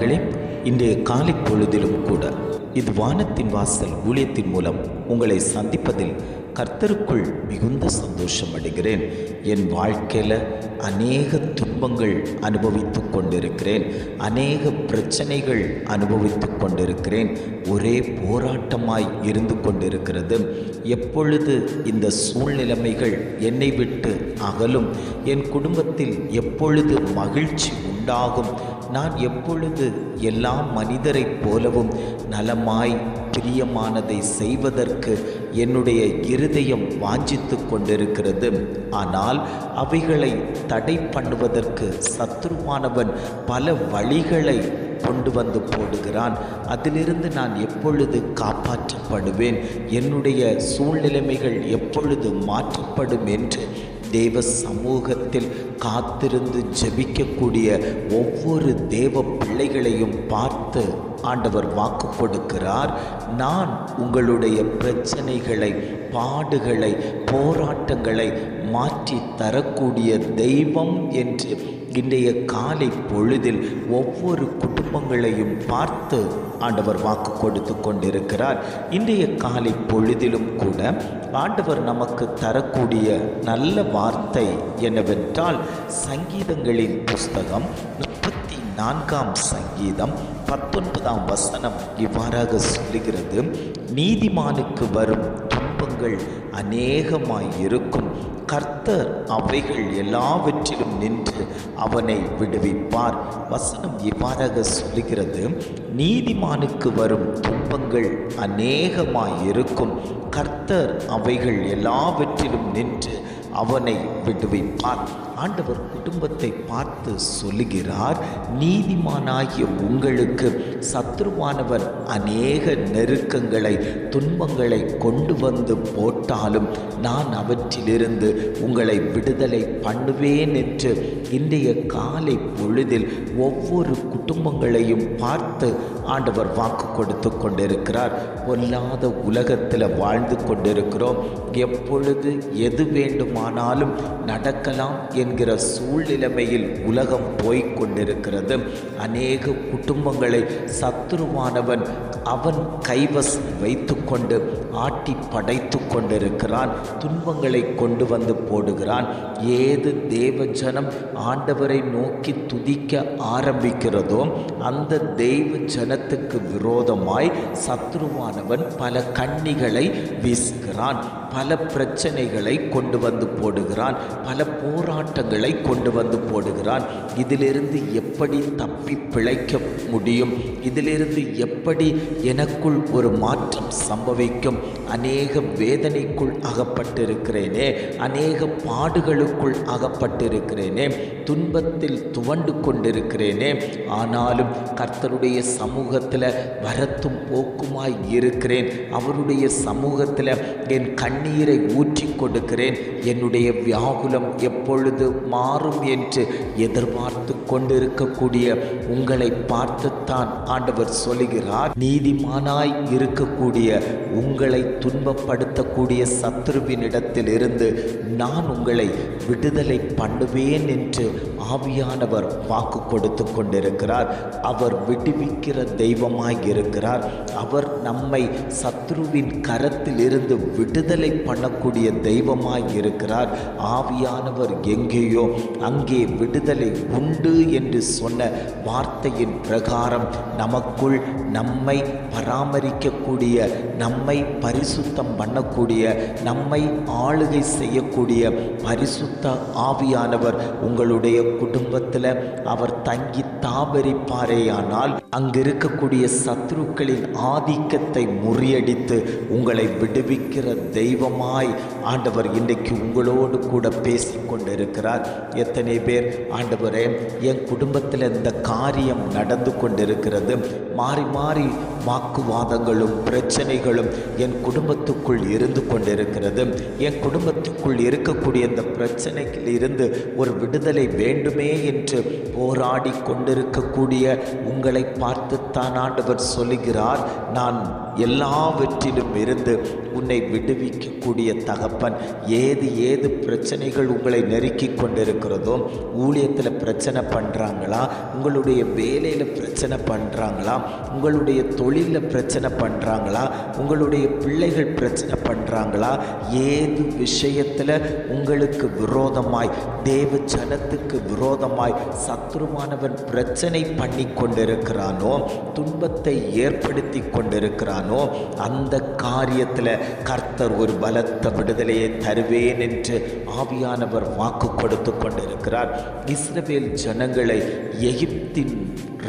பிரியமானவர்களே, இன்றைய காலை பொழுதிலும் கூட இது வானத்தின் வாசல் ஊழியத்தின் மூலம் உங்களை சந்திப்பதில் கர்த்தருக்குள் மிகுந்த சந்தோஷம் அடைகிறேன். என் வாழ்க்கையில் அநேக துன்பங்கள் அனுபவித்து கொண்டிருக்கிறேன், அநேக பிரச்சனைகள் அனுபவித்து கொண்டிருக்கிறேன். ஒரே போராட்டமாய் இருந்து கொண்டிருக்கிறது. எப்பொழுது இந்த சூழ்நிலைமைகள் என்னை விட்டு அகலும், என் குடும்பத்தில் எப்பொழுது மகிழ்ச்சி உண்டாகும், நான் எப்பொழுது எல்லா மனிதரைப் போலவும் நலமாய் பிரியமானதை செய்வதற்கு என்னுடைய இருதயம் வாஞ்சித்து கொண்டிருக்கிறது. ஆனால் அவைகளை தடை பண்ணுவதற்கு சத்துருவானவன் பல வழிகளை கொண்டு வந்து போடுகிறான். அதிலிருந்து நான் எப்பொழுது காப்பாற்றப்படுவேன், என்னுடைய சூழ்நிலைமைகள் எப்பொழுது மாற்றப்படும் என்று தேவ சமூகத்தில் காத்திருந்து ஜெபிக்கக்கூடிய ஒவ்வொரு தேவ பிள்ளைகளையும் பார்த்து ஆண்டவர் வாக்கு கொடுக்கிறார். நான் உங்களுடைய பிரச்சனைகளை, பாடுகளை, போராட்டங்களை மாற்றி தரக்கூடிய தெய்வம் என்று இன்றைய காலை பொழுதில் ஒவ்வொரு குடும்பங்களையும் பார்த்து ஆண்டவர் வாக்கு கொடுத்து கொண்டிருக்கிறார். இன்றைய காலை பொழுதிலும் கூட ஆண்டவர் நமக்கு தரக்கூடிய நல்ல வார்த்தை என்னவென்றால், சங்கீதங்களின் புஸ்தகம் 34ஆம் சங்கீதம் 19ஆம் வசனம் இவ்வாறாக சொல்லுகிறது: நீதிமானுக்கு வரும் துன்பங்கள் அநேகமாயிருக்கும், கர்த்தர் அவைகள் எல்லாவற்றிலும் நின்று அவனை விடுவிப்பார். வசனம் இவ்வாறாக சொல்லுகிறது: நீதிமானுக்கு வரும் துன்பங்கள் அநேகமாயிருக்கும், கர்த்தர் அவைகள் எல்லாவற்றிலும் நின்று அவனை விடுவிப்பார். ஆண்டவர் குடும்பத்தை பார்த்து சொல்லுகிறார், நீதிமானாகிய உங்களுக்கு சத்துருவானவர் அநேக நெருக்கங்களை, துன்பங்களை கொண்டு வந்து போட்டாலும் நான் அவற்றிலிருந்து உங்களை விடுதலை பண்ணுவேன் என்று இன்றைய காலை பொழுதில் ஒவ்வொரு குடும்பங்களையும் பார்த்து ஆண்டவர் வாக்கு கொடுத்து கொண்டிருக்கிறார். பொல்லாத உலகத்தில் வாழ்ந்து கொண்டிருக்கிறோம். எப்பொழுது எது வேண்டுமானாலும் நடக்கலாம் என்கிற சூழ்நிலைமையில் உலகம் போய்கொண்டிருக்கிறது. அநேக குடும்பங்களை சத்துருவானவன் அவன் கைவசம் வைத்து கொண்டு ஆட்டி படைத்து கொண்டிருக்கிறான். துன்பங்களை கொண்டு வந்து போடுகிறான். ஏது தேவ ஜனம் ஆண்டவரை நோக்கி துதிக்க ஆரம்பிக்கிறதோ அந்த தெய்வ ஜனத்துக்கு விரோதமாய் சத்துருவானவன் பல கண்ணிகளை வீசுகிறான், பல பிரச்சனைகளை கொண்டு வந்து போடுகிறான், பல போராட்டங்களை கொண்டு வந்து போடுகிறான். இதிலிருந்து எப்படி தப்பி பிழைக்க முடியும்? இதிலிருந்து எப்படி எனக்குள் ஒரு மாற்றம் சம்பவிக்கும்? அநேக வேதனைக்குள் அகப்பட்டிருக்கிறேனே, அநேக பாடுகளுக்குள் அகப்பட்டிருக்கிறேனே, துன்பத்தில் துவண்டு கொண்டிருக்கிறேனே. ஆனாலும் கர்த்தருடைய சமூகத்தில் வரத்தும் போக்குமாய் இருக்கிறேன். அவருடைய சமூகத்தில் என் கண்ணீரை ஊற்றி கொடுக்கிறேன். என்னுடைய வியாகுலம் எப்பொழுது மாறும் என்று எதிர்பார்த்து கொண்டிருக்கக்கூடிய உங்களை பார்த்துத்தான் ஆண்டவர் சொல்லுகிறார், நீதிமானாய் இருக்கக்கூடிய உங்களை துன்பப்படுத்தக்கூடிய சத்துருவினிடத்தில் இருந்து நான் உங்களை விடுதலை பண்ணுவேன் என்று ஆவியானவர் வாக்கு கொடுத்து கொண்டிருக்கிறார். அவர் விடுவிக்கிற தெய்வமாய் இருக்கிறார். அவர் நம்மை சத்துருவின் கரத்தில் இருந்து விடுதலை பண்ணக்கூடிய தெய்வமாய் இருக்கிறார். ஆவியானவர் எங்கேயோ அங்கே விடுதலை உண்டு என்று சொன்ன வார்த்தையின் பிரகாரம் நமக்குள் நம்மை பராமரிக்கக்கூடிய, நம்மை பரிசுத்தம் பண்ணக்கூடிய, நம்மை ஆளுகை செய்யக்கூடிய பரிசுத்த ஆவியானவர் உங்களுடைய குடும்பத்தில் அவர் தங்கி தாபரிப்பாரேயானால் அங்கு இருக்கக்கூடிய சத்துருக்களின் ஆதிக்கத்தை முறியடித்து உங்களை விடுவிக்கிற தெய்வமாய் ஆண்டவர் இன்றைக்கு உங்களோடு கூட பேசி கொண்டிருக்கிறார். எத்தனை பேர், ஆண்டவரே என் குடும்பத்தில் இந்த காரியம் நடந்து கொண்டிருக்கிறது, மாறி மாறி வாக்குவாதங்களும் பிரச்சனைகளும் என் குடும்பத்துக்குள் இருந்து கொண்டிருக்கிறது, என் குடும்பத்துக்குள் இருக்கக்கூடிய இந்த பிரச்சனையில் இருந்து ஒரு விடுதலை வேண்டுமே என்று போராடி கொண்டிருக்கக்கூடிய உங்களை பார்த்துத்தான் ஆண்டவர் சொல்லுகிறார், நான் எல்லாவற்றிலும் இருந்து உன்னை விடுவிக்கக்கூடிய தகப்பன். ஏது பிரச்சனைகள் உங்களை நெருக்கி கொண்டிருக்கிறதோ, ஊழியத்தில் பிரச்சனை பண்ணுறாங்களா, உங்களுடைய வேலையில் பிரச்சனை பண்ணுறாங்களா, உங்களுடைய தொழிலில் பிரச்சனை பண்ணுறாங்களா, உங்களுடைய பிள்ளைகள் பிரச்சனை பண்ணுறாங்களா, ஏது விஷயத்தில் உங்களுக்கு விரோதமாய், தேவ ஜனத்துக்கு விரோதமாய் சத்துருவானவன் பிரச்சனை பண்ணி கொண்டிருக்கிறானோ, துன்பத்தை ஏற்படுத்தி கொண்டிருக்கிறானோ, அந்த காரியத்தில் கர்த்தர் ஒரு பலத்த விடுதலையை தருவேன் என்று ஆவியானவர் வாக்கு கொடுத்து கொண்டிருக்கிறார். இஸ்ரவேல் ஜனங்களை எகிப்தின்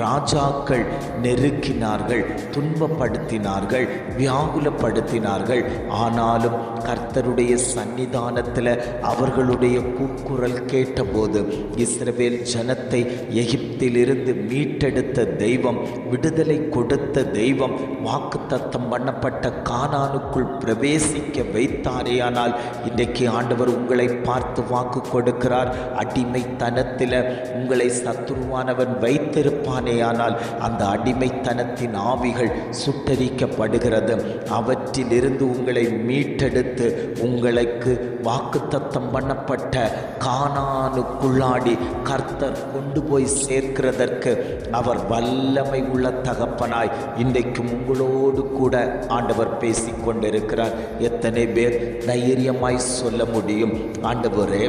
ராஜாக்கள் நெருக்கினார்கள், துன்பப்படுத்தினார்கள், வியாகுலப்படுத்தினார்கள். ஆனாலும் கர்த்தருடைய சன்னிதானத்தில் அவர்களுடைய கூக்குரல் கேட்டபோது இஸ்ரவேல் ஜனத்தை எகிப்திலிருந்து மீட்டெடுத்த தெய்வம், விடுதலை கொடுத்த தெய்வம், வாக்குத்தத்தம் பண்ணப்பட்ட கானானுக்குள் பிரவேசிக்க வைத்தாரேயானால் இன்றைக்கு ஆண்டவர் உங்களை பார்த்து வாக்கு கொடுக்கிறார். அடிமைத்தனத்தில் உங்களை சத்துருவானவன் வைத்திருப்பானேயானால் அந்த அடிமைத்தனத்தின் ஆவிகள் சுட்டரிக்கப்படுகிறது. அவற்றிலிருந்து உங்களை மீட்டெடுத்து உங்களுக்கு வாக்குத்தத்தம் பண்ணப்பட்ட கானானுக்குள்ளாடி கர்த்தர் கொண்டு போய் சேர்க்கிறதற்கு அவர் வல்லமை உள்ள தகப்பனாய் இன்றைக்கும் உங்களோடு கூட ஆண்டவர் பேசிக் கொண்டிருக்கிறார். எத்தனை பேர் தைரியமாய் சொல்ல முடியும், ஆண்டவரே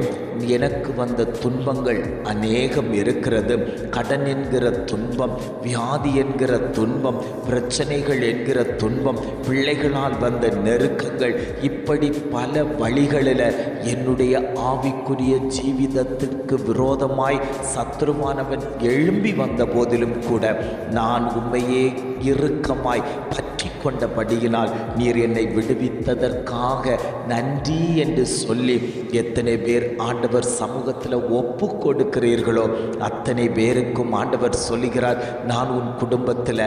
எனக்கு வந்த துன்பங்கள் அநேகம் இருக்கிறது. கடன் என்கிற துன்பம், வியாதி என்கிற துன்பம், பிரச்சனைகள் என்கிற துன்பம், பிள்ளைகளால் வந்த நெருக்கங்கள், இப்படி பல வழிகளில் என்னுடைய ஆவிக்குரிய ஜீவிதத்திற்கு விரோதமாய் சத்துருவானவன் எழும்பி வந்த போதிலும் கூட நான் உண்மையே இறுக்கமாய் பற்றி கொண்டபடியினால் நீர் என்னை விடுவித்ததற்காக நன்றி என்று சொல்லி எத்தனை பேர் ஆண்டவர் சமூகத்தில் ஒப்பு கொடுக்கிறீர்களோ அத்தனை பேருக்கும் ஆண்டவர் சொல்லுகிறார், நான் உன் குடும்பத்தில்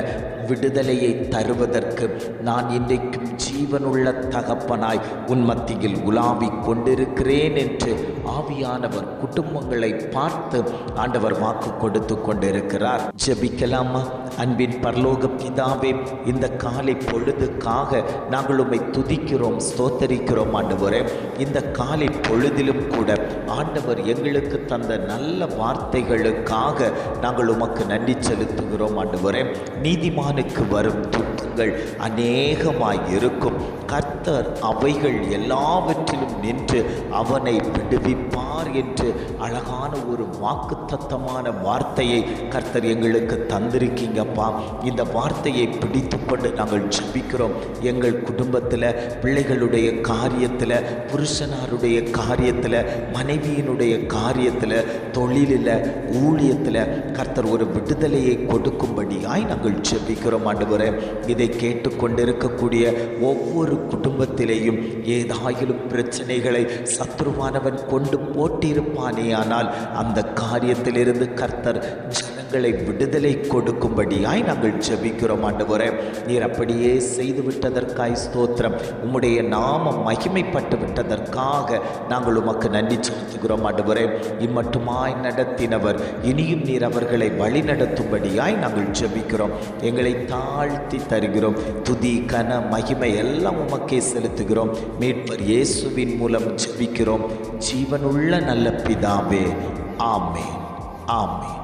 விடுதலையை தருவதற்கு நான் இன்றைக்கும் ஜீவனுள்ள தகப்பனாய் உன் மத்தியில் உலாவி கொண்டிருக்கிறேன் என்று ஆவியானவர் குடும்பங்களை பார்த்து ஆண்டவர் வாக்கு கொடுத்து கொண்டிருக்கிறார். ஜெபிக்கலாமா? அன்பின் பரலோக பிதாவே, இந்த காலை பொழுதுக்காக நாங்கள் உம்மை துதிக்கிறோம், ஸ்தோத்தரிக்கிறோம் ஆண்டவரே. இந்த காலை பொழுதிலும் கூட ஆண்டவர் எங்களுக்கு தந்த நல்ல வார்த்தைகளுக்காக நாங்கள் உமக்கு நன்றி செலுத்துகிறோம் ஆண்டவரே. நீதிமானுக்கு வரும் துன்பங்கள் அநேகமாய் இருக்கும், கர்த்தர் அவைகள் எல்லாவற்றிலும் நின்று அவனை விடுவிப்பார் என்று அழகான ஒரு வாக்குத்தத்தமான வார்த்தையை கர்த்தர் எங்களுக்கு தந்திருக்கீங்கப்பா. இந்த வார்த்தையை பிடித்து கொண்டு நாங்கள் ஜெபிக்கிறோம். எங்கள் குடும்பத்தில், பிள்ளைகளுடைய காரியத்தில், புருஷனாருடைய காரியத்தில், மனைவியினுடைய காரியத்தில், தொழிலில், ஊழியத்தில் கர்த்தர் ஒரு விடுதலையை கொடுக்கும்படியாய் நாங்கள் ஜெபிக்கிறோம் ஆண்டவரே. இதை கேட்டுக்கொண்டிருக்கக்கூடிய ஒவ்வொரு குடும்பத்திலேயும் ஏதாயிலும் பிரச்சனைகளை சத்ருவானவன் கொண்டு போட்டிருப்பானேயானால் அந்த காரியத்திலிருந்து கர்த்தர் ஜனங்களை விடுதலை கொடுக்கும்படியாய் நாங்கள் ஜெபிக்கிறோம் ஆண்டவரே. நீர் அப்படியே செய்து விட்டதற்காய் ஸ்தோத்திரம். உம்முடைய நாமம் மகிமைப்பட்டு விட்டதற்காக நாங்கள் உமக்கு நன்றி செலுத்துகிறோம் ஆண்டவரே. இம்மட்டுமாய் நடத்தினவர் இனியும் நீர் அவர்களை வழி நடத்தும்படியாய் நாங்கள் ஜெபிக்கிறோம். எங்களை தாழ்த்தி தருகிறோம். துதி, கன, மகிமை எல்லாம் உமக்கே செலுத்துகிறோம். மீட்பர் இயேசுவின் மூலம் ஜெபிக்கிறோம் ஜீவனுள்ள நல்ல பிதாவே. ஆமேன், ஆமேன்.